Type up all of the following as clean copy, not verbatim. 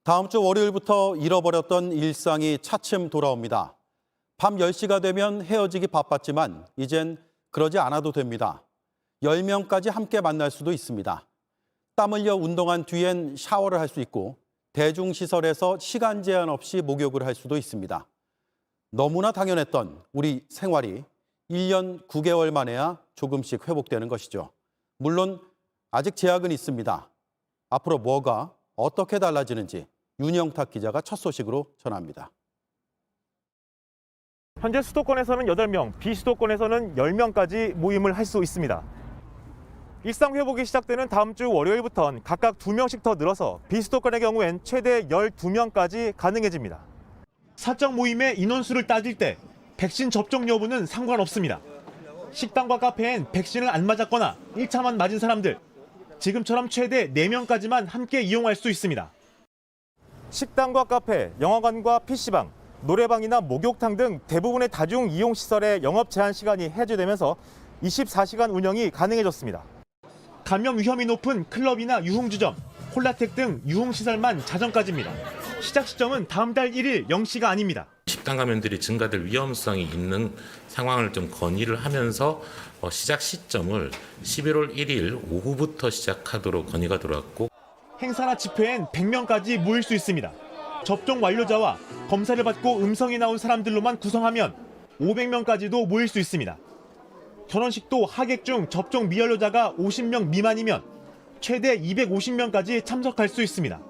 다음 주 월요일부터 잃어버렸던 일상이 차츰 돌아옵니다. 밤 10시가 되면 헤어지기 바빴지만 이젠 그러지 않아도 됩니다. 10명까지 함께 만날 수도 있습니다. 땀 흘려 운동한 뒤엔 샤워를 할 수 있고 대중시설에서 시간 제한 없이 목욕을 할 수도 있습니다. 너무나 당연했던 우리 생활이 1년 9개월 만에야 조금씩 회복되는 것이죠. 물론 아직 제약은 있습니다. 앞으로 뭐가 어떻게 달라지는지 윤영탁 기자가 첫 소식으로 전합니다. 현재 수도권에서는 8명, 비수도권에서는 10명까지 모임을 할 수 있습니다. 일상 회복이 시작되는 다음 주 월요일부터는 각각 2명씩 더 늘어서 비수도권의 경우엔 최대 12명까지 가능해집니다. 사적 모임의 인원수를 따질 때 백신 접종 여부는 상관없습니다. 식당과 카페엔 백신을 안 맞았거나 1차만 맞은 사람들, 지금처럼 최대 4명까지만 함께 이용할 수 있습니다. 식당과 카페, 영화관과 PC방, 노래방이나 목욕탕 등 대부분의 다중 이용시설의 영업 제한 시간이 해제되면서 24시간 운영이 가능해졌습니다. 감염 위험이 높은 클럽이나 유흥주점, 콜라텍 등 유흥시설만 자정까지입니다. 시작 시점은 다음 달 1일 0시가 아닙니다. 집단 감염들이 증가될 위험성이 있는 상황을 좀 건의를 하면서 시작 시점을 11월 1일 오후부터 시작하도록 건의가 들어왔고, 행사나 집회엔 100명까지 모일 수 있습니다. 접종 완료자와 검사를 받고 음성이 나온 사람들로만 구성하면 500명까지도 모일 수 있습니다. 결혼식도 하객 중 접종 미완료자가 50명 미만이면 최대 250명까지 참석할 수 있습니다.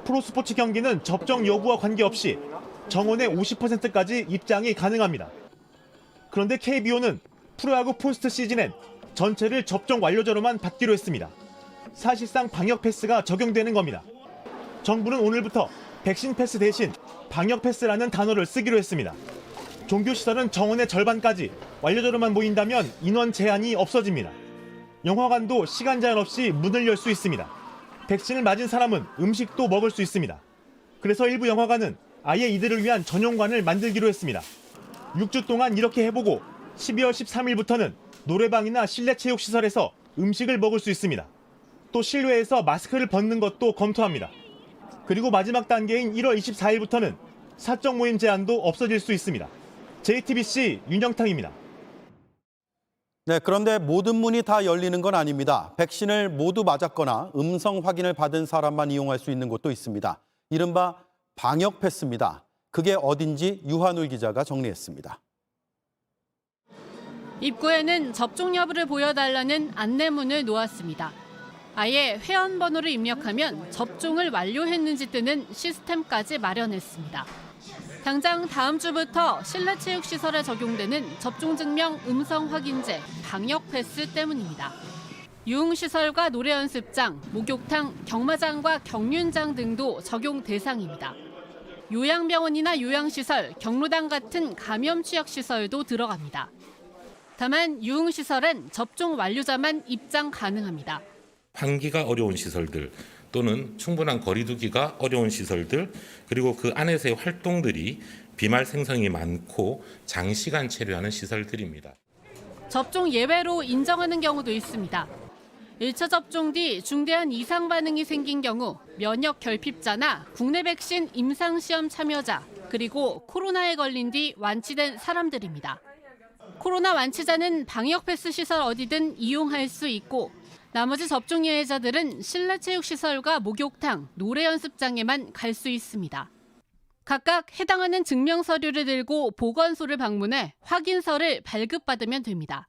프로스포츠 경기는 접종 여부와 관계없이 정원의 50%까지 입장이 가능합니다. 그런데 KBO는 프로야구 포스트 시즌엔 전체를 접종 완료자로만 받기로 했습니다. 사실상 방역 패스가 적용되는 겁니다. 정부는 오늘부터 백신 패스 대신 방역 패스라는 단어를 쓰기로 했습니다. 종교시설은 정원의 절반까지 완료자로만 모인다면 인원 제한이 없어집니다. 영화관도 시간 제한 없이 문을 열 수 있습니다. 백신을 맞은 사람은 음식도 먹을 수 있습니다. 그래서 일부 영화관은 아예 이들을 위한 전용관을 만들기로 했습니다. 6주 동안 이렇게 해보고 12월 13일부터는 노래방이나 실내 체육시설에서 음식을 먹을 수 있습니다. 또 실외에서 마스크를 벗는 것도 검토합니다. 그리고 마지막 단계인 1월 24일부터는 사적 모임 제한도 없어질 수 있습니다. JTBC 윤영탁입니다. 네, 그런데 모든 문이 다 열리는 건 아닙니다. 백신을 모두 맞았거나 음성 확인을 받은 사람만 이용할 수 있는 곳도 있습니다. 이른바 방역 패스입니다. 그게 어딘지 유한울 기자가 정리했습니다. 입구에는 접종 여부를 보여달라는 안내문을 놓았습니다. 아예 회원번호를 입력하면 접종을 완료했는지 뜨는 시스템까지 마련했습니다. 당장 다음 주부터 실내 체육시설에 적용되는 접종증명 음성 확인제 방역 패스 때문입니다. 유흥시설과 노래연습장, 목욕탕, 경마장과 경륜장 등도 적용 대상입니다. 요양병원이나 요양시설, 경로당 같은 감염 취약시설도 들어갑니다. 다만 유흥시설은 접종 완료자만 입장 가능합니다. 환기가 어려운 시설들 또는 충분한 거리 두기가 어려운 시설들, 그리고 그 안에서의 활동들이 비말 생성이 많고 장시간 체류하는 시설들입니다. 접종 예외로 인정하는 경우도 있습니다. 1차 접종 뒤 중대한 이상 반응이 생긴 경우 면역 결핍자나 국내 백신 임상시험 참여자, 그리고 코로나에 걸린 뒤 완치된 사람들입니다. 코로나 완치자는 방역 패스 시설 어디든 이용할 수 있고, 나머지 접종 예외자들은 실내 체육시설과 목욕탕, 노래 연습장에만 갈 수 있습니다. 각각 해당하는 증명 서류를 들고 보건소를 방문해 확인서를 발급받으면 됩니다.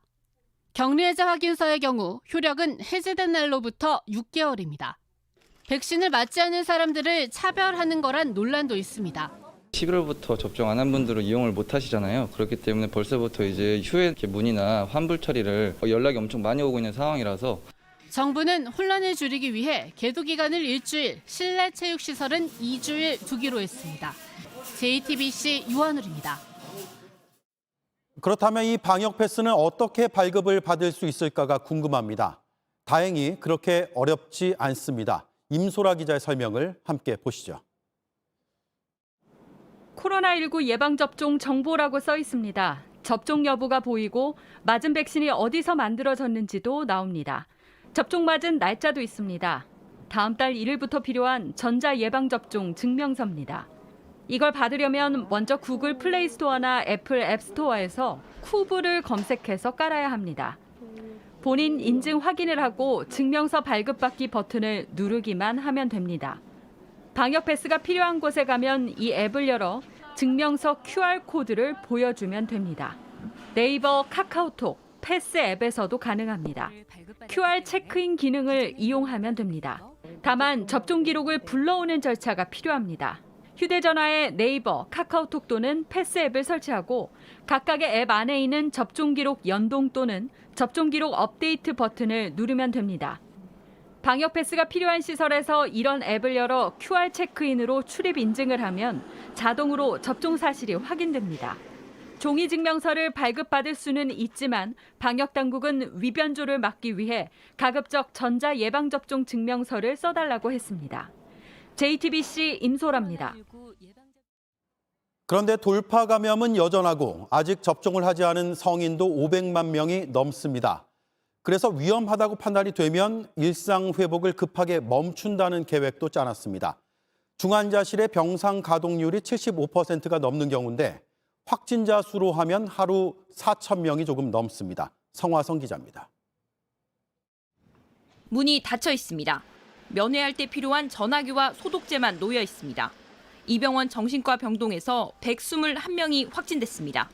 격리해제 확인서의 경우 효력은 해제된 날로부터 6개월입니다. 백신을 맞지 않은 사람들을 차별하는 거란 논란도 있습니다. 11월부터 접종 안 한 분들은 이용을 못 하시잖아요. 그렇기 때문에 벌써부터 이제 휴회 문의나 환불 처리를 연락이 엄청 많이 오고 있는 상황이라서 정부는 혼란을 줄이기 위해 계도 기간을 일주일, 실내 체육시설은 2주일 두기로 했습니다. JTBC 유한울입니다. 그렇다면 이 방역 패스는 어떻게 발급을 받을 수 있을까가 궁금합니다. 다행히 그렇게 어렵지 않습니다. 임소라 기자의 설명을 함께 보시죠. 코로나19 예방접종 정보라고 써 있습니다. 접종 여부가 보이고 맞은 백신이 어디서 만들어졌는지도 나옵니다. 접종 맞은 날짜도 있습니다. 다음 달 1일부터 필요한 전자 예방접종 증명서입니다. 이걸 받으려면 먼저 구글 플레이 스토어나 애플 앱 스토어에서 쿠브를 검색해서 깔아야 합니다. 본인 인증 확인을 하고 증명서 발급받기 버튼을 누르기만 하면 됩니다. 방역 패스가 필요한 곳에 가면 이 앱을 열어 증명서 QR코드를 보여주면 됩니다. 네이버, 카카오톡, 패스 앱에서도 가능합니다. QR 체크인 기능을 이용하면 됩니다. 다만 접종 기록을 불러오는 절차가 필요합니다. 휴대전화에 네이버, 카카오톡 또는 패스 앱을 설치하고 각각의 앱 안에 있는 접종 기록 연동 또는 접종 기록 업데이트 버튼을 누르면 됩니다. 방역 패스가 필요한 시설에서 이런 앱을 열어 QR 체크인으로 출입 인증을 하면 자동으로 접종 사실이 확인됩니다. 종이 증명서를 발급받을 수는 있지만 방역 당국은 위변조를 막기 위해 가급적 전자 예방접종 증명서를 써달라고 했습니다. JTBC 임소라입니다. 그런데 돌파 감염은 여전하고 아직 접종을 하지 않은 성인도 500만 명이 넘습니다. 그래서 위험하다고 판단이 되면 일상 회복을 급하게 멈춘다는 계획도 짜놨습니다. 중환자실의 병상 가동률이 75%가 넘는 경우인데 확진자 수로 하면 하루 4천 명이 조금 넘습니다. 성화성 기자입니다. 문이 닫혀 있습니다. 면회할 때 필요한 전화기와 소독제만 놓여 있습니다. 이병원 정신과 병동에서 121명이 확진됐습니다.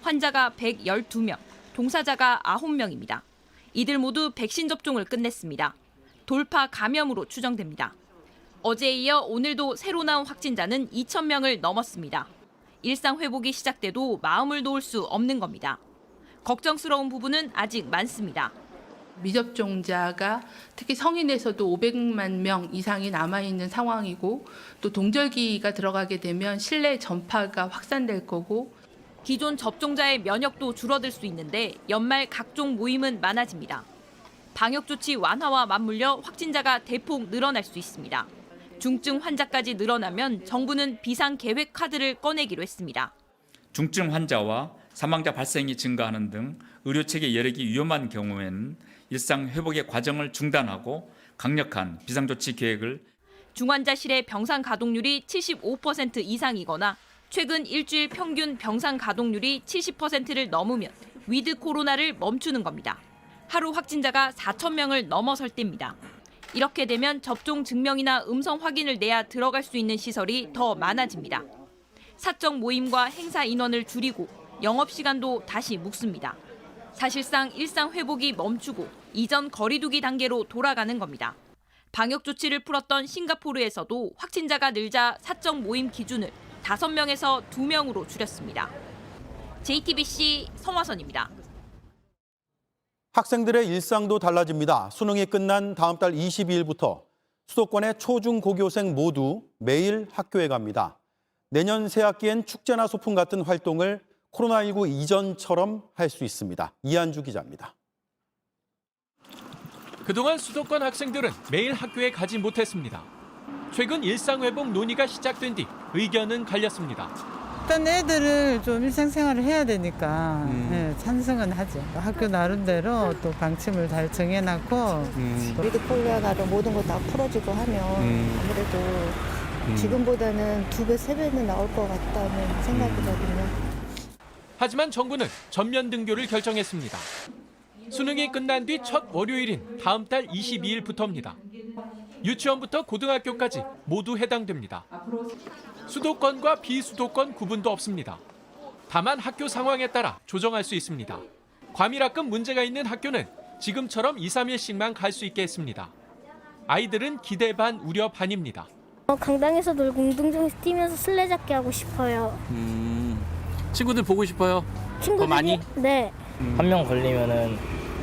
환자가 112명, 동사자가 9명입니다. 이들 모두 백신 접종을 끝냈습니다. 돌파 감염으로 추정됩니다. 어제에 이어 오늘도 새로 나온 확진자는 2,000명을 넘었습니다. 일상 회복이 시작돼도 마음을 놓을 수 없는 겁니다. 걱정스러운 부분은 아직 많습니다. 미접종자가 특히 성인에서도 500만 명 이상이 남아있는 상황이고 또 동절기가 들어가게 되면 실내 전파가 확산될 거고 기존 접종자의 면역도 줄어들 수 있는데 연말 각종 모임은 많아집니다. 방역 조치 완화와 맞물려 확진자가 대폭 늘어날 수 있습니다. 중증 환자까지 늘어나면 정부는 비상계획 카드를 꺼내기로 했습니다. 중증 환자와 사망자 발생이 증가하는 등 의료체계 여력이 위험한 경우에는 일상 회복의 과정을 중단하고 강력한 비상조치 계획을 중환자실의 병상 가동률이 75% 이상이거나 최근 일주일 평균 병상 가동률이 70%를 넘으면 위드 코로나를 멈추는 겁니다. 하루 확진자가 4,000명을 넘어설 때입니다. 이렇게 되면 접종 증명이나 음성 확인을 내야 들어갈 수 있는 시설이 더 많아집니다. 사적 모임과 행사 인원을 줄이고 영업시간도 다시 묶습니다. 사실상 일상 회복이 멈추고 이전 거리두기 단계로 돌아가는 겁니다. 방역 조치를 풀었던 싱가포르에서도 확진자가 늘자 사적 모임 기준을 5명에서 2명으로 줄였습니다. JTBC 성화선입니다. 학생들의 일상도 달라집니다. 수능이 끝난 다음 달 22일부터 수도권의 초중고교생 모두 매일 학교에 갑니다. 내년 새학기엔 축제나 소풍 같은 활동을 코로나19 이전처럼 할 수 있습니다. 이한주 기자입니다. 그동안 수도권 학생들은 매일 학교에 가지 못했습니다. 최근 일상회복 논의가 시작된 뒤 의견은 갈렸습니다. 일단 애들을 좀 일상생활을 해야 되니까 네, 찬성은 하죠. 학교 나름대로 또 방침을 잘 정해놨고 위드 코로나로 모든 거 다 풀어지고 하면 아무래도 지금보다는 2배, 3배는 나올 것 같다는 생각이거든요. 하지만 정부는 전면 등교를 결정했습니다. 수능이 끝난 뒤 첫 월요일인 다음 달 22일부터입니다. 유치원부터 고등학교까지 모두 해당됩니다. 수도권과 비수도권 구분도 없습니다. 다만 학교 상황에 따라 조정할 수 있습니다. 과밀학급 문제가 있는 학교는 지금처럼 2, 3일씩만 갈 수 있게 했습니다. 아이들은 기대 반 우려 반입니다. 강당에서 놀고 운동장에서 뛰면서 술래잡기 하고 싶어요. 친구들 보고 싶어요? 친구들이? 더 많이? 네. 한 명 걸리면은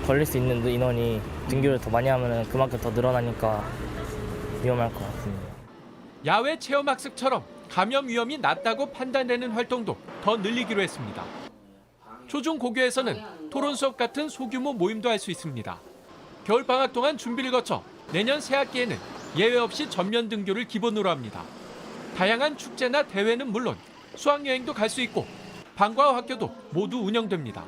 걸릴 수 있는 인원이 등교를 더 많이 하면은 그만큼 더 늘어나니까 위험할 것 같습니다. 야외 체험학습처럼 감염 위험이 낮다고 판단되는 활동도 더 늘리기로 했습니다. 초중고교에서는 토론 수업 같은 소규모 모임도 할 수 있습니다. 겨울방학 동안 준비를 거쳐 내년 새학기에는 예외 없이 전면 등교를 기본으로 합니다. 다양한 축제나 대회는 물론 수학여행도 갈 수 있고 방과후 학교도 모두 운영됩니다.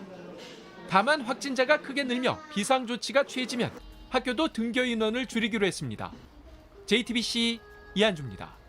다만 확진자가 크게 늘며 비상조치가 취해지면 학교도 등교 인원을 줄이기로 했습니다. JTBC 이한주입니다.